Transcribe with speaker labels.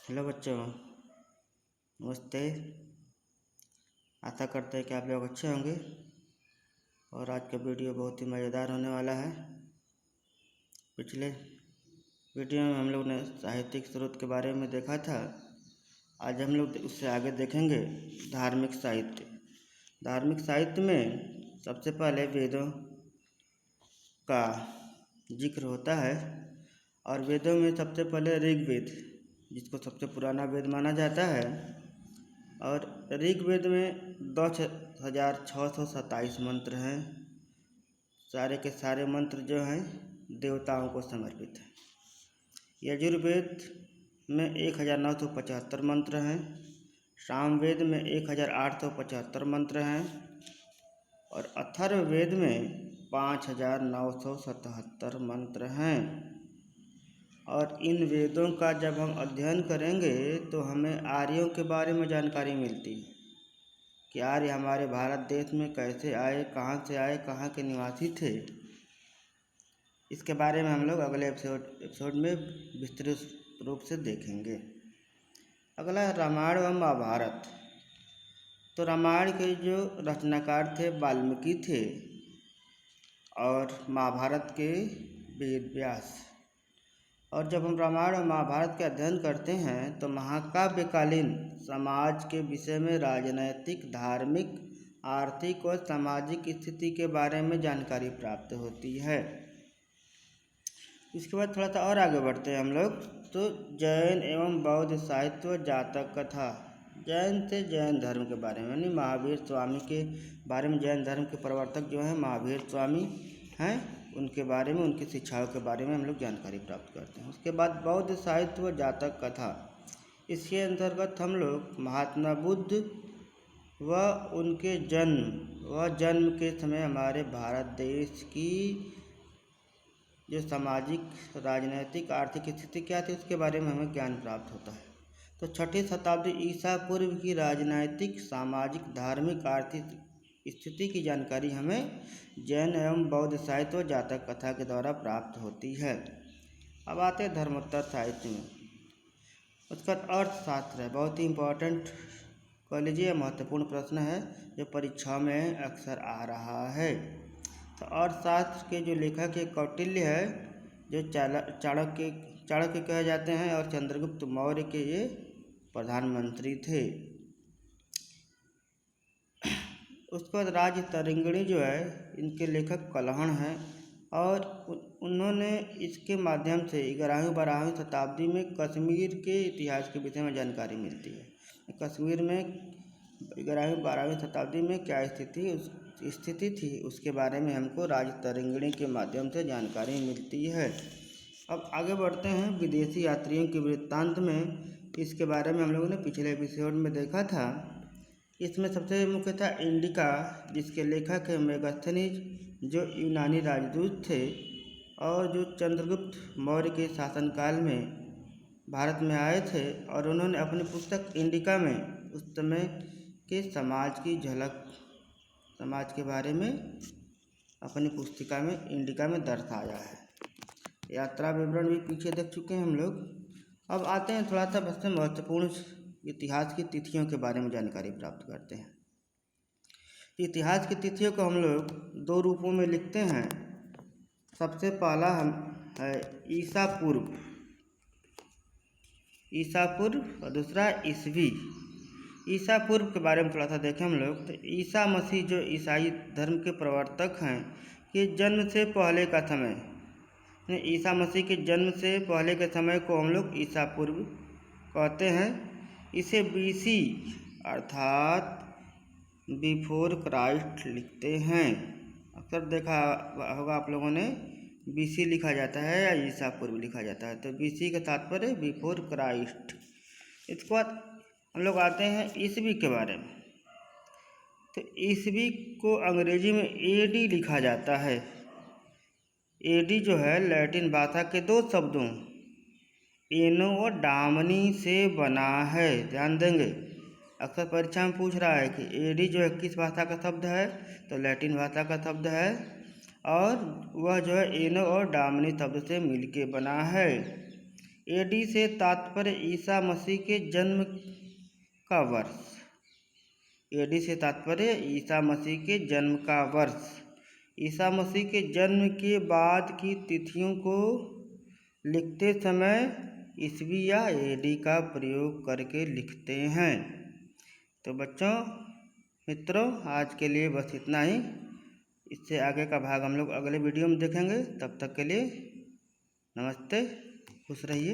Speaker 1: Hello बच्चों, नमस्ते। आशा करते हैं कि आप लोग अच्छे होंगे और आज का वीडियो बहुत ही मज़ेदार होने वाला है। पिछले वीडियो में हम लोग ने साहित्यिक स्रोत के बारे में देखा था। आज हम लोग उससे आगे देखेंगे धार्मिक साहित्य। धार्मिक साहित्य में सबसे पहले वेदों का जिक्र होता है और वेदों में सबसे पहले ऋग्वेद, जिसको सबसे पुराना वेद माना जाता है, और ऋग्वेद में 10,627 मंत्र हैं। सारे के सारे मंत्र जो हैं देवताओं को समर्पित हैं। यजुर्वेद में 1,975 मंत्र हैं। सामवेद में 1,875 मंत्र हैं और अथर्ववेद में 5,977 मंत्र हैं। और इन वेदों का जब हम अध्ययन करेंगे तो हमें आर्यों के बारे में जानकारी मिलती है कि आर्य हमारे भारत देश में कैसे आए, कहाँ से आए, कहाँ के निवासी थे। इसके बारे में हम लोग अगले एपिसोड में विस्तृत रूप से देखेंगे। अगला है रामायण व महाभारत। तो रामायण के जो रचनाकार थे वाल्मीकि थे और महाभारत के वेद व्यास। और जब हम रामायण और महाभारत के अध्ययन करते हैं तो महाकाव्यकालीन समाज के विषय में राजनैतिक, धार्मिक, आर्थिक और सामाजिक स्थिति के बारे में जानकारी प्राप्त होती है। इसके बाद थोड़ा सा और आगे बढ़ते हैं हम लोग। तो जैन एवं बौद्ध साहित्य व जातक कथा। जैन से जैन धर्म के बारे में, यानी महावीर स्वामी के बारे में। जैन धर्म के प्रवर्तक जो हैं महावीर स्वामी हैं, उनके बारे में, उनकी शिक्षाओं के बारे में हम लोग जानकारी प्राप्त करते हैं। उसके बाद बौद्ध साहित्य व जातक कथा। इसके अंतर्गत हम लोग महात्मा बुद्ध व उनके जन्म के समय हमारे भारत देश की जो सामाजिक, राजनैतिक, आर्थिक स्थिति क्या थी उसके बारे में हमें ज्ञान प्राप्त होता है। तो 6ठी शताब्दी ईसा पूर्व की राजनैतिक, सामाजिक, धार्मिक, आर्थिक स्थिति की जानकारी हमें जैन एवं बौद्ध साहित्य व जातक कथा के द्वारा प्राप्त होती है। अब आते हैं धर्मोत्तर साहित्य में। उसका अर्थशास्त्र है, बहुत ही इम्पोर्टेंट कह लीजिए, महत्वपूर्ण प्रश्न है जो परीक्षा में अक्सर आ रहा है। तो अर्थशास्त्र के जो लेखक है कौटिल्य है, जो चाणक्य कहे जाते हैं, और चंद्रगुप्त मौर्य के ये प्रधानमंत्री थे। उसके बाद राजतरंगिणी जो है, इनके लेखक कलहण हैं और उन्होंने इसके माध्यम से 11वीं-12वीं शताब्दी में कश्मीर के इतिहास के विषय में जानकारी मिलती है। कश्मीर में 11वीं-12वीं शताब्दी में क्या स्थिति थी उसके बारे में हमको राजतरंगिणी के माध्यम से जानकारी मिलती है। अब आगे बढ़ते हैं विदेशी यात्रियों के वृत्तांत में। इसके बारे में हम लोगों ने पिछले एपिसोड में देखा था। इसमें सबसे मुख्य था इंडिका, जिसके लेखक है मेगास्थनीज, जो यूनानी राजदूत थे और जो चंद्रगुप्त मौर्य के शासनकाल में भारत में आए थे। और उन्होंने अपनी पुस्तक इंडिका में उस समय के समाज की झलक, समाज के बारे में अपनी पुस्तिका में, इंडिका में दर्शाया है। यात्रा विवरण भी पीछे देख चुके हैं हम लोग। अब आते हैं थोड़ा सा सबसे महत्वपूर्ण इतिहास की तिथियों के बारे में जानकारी प्राप्त करते हैं। इतिहास की तिथियों को हम लोग 2 रूपों में लिखते हैं। सबसे पहला है ईसा पूर्व और दूसरा ईसवी। ईसा पूर्व के बारे में थोड़ा सा देखें हम लोग। तो ईसा मसीह जो ईसाई धर्म के प्रवर्तक हैं कि जन्म से पहले का समय, ईसा मसीह के जन्म से पहले के समय को हम लोग ईसा पूर्व कहते हैं। इसे BC अर्थात बिफोर क्राइस्ट लिखते हैं। अक्सर देखा होगा आप लोगों ने, BC लिखा जाता है या ईसा पूर्व लिखा जाता है। तो BC का तात्पर्य बिफोर क्राइस्ट। इसके बाद हम लोग आते हैं ईसवी के बारे में। तो ईसवी को अंग्रेजी में AD लिखा जाता है। AD जो है लैटिन भाषा के 2 शब्दों एनो और डामनी से बना है। ध्यान देंगे, अक्सर परीक्षा में पूछ रहा है कि AD जो है किस भाषा का शब्द है, तो लैटिन भाषा का शब्द है और वह जो है एनो और डामनी शब्द से मिलके बना है। एडी से तात्पर्य ईसा मसीह के जन्म का वर्ष। एडी से तात्पर्य ईसा मसीह के जन्म का वर्ष। ईसा मसीह के जन्म के बाद की तिथियों को लिखते समय ईस्वी या एडी का प्रयोग करके लिखते हैं। तो बच्चों मित्रों, आज के लिए बस इतना ही। इससे आगे का भाग हम लोग अगले वीडियो में देखेंगे। तब तक के लिए नमस्ते, खुश रहिए।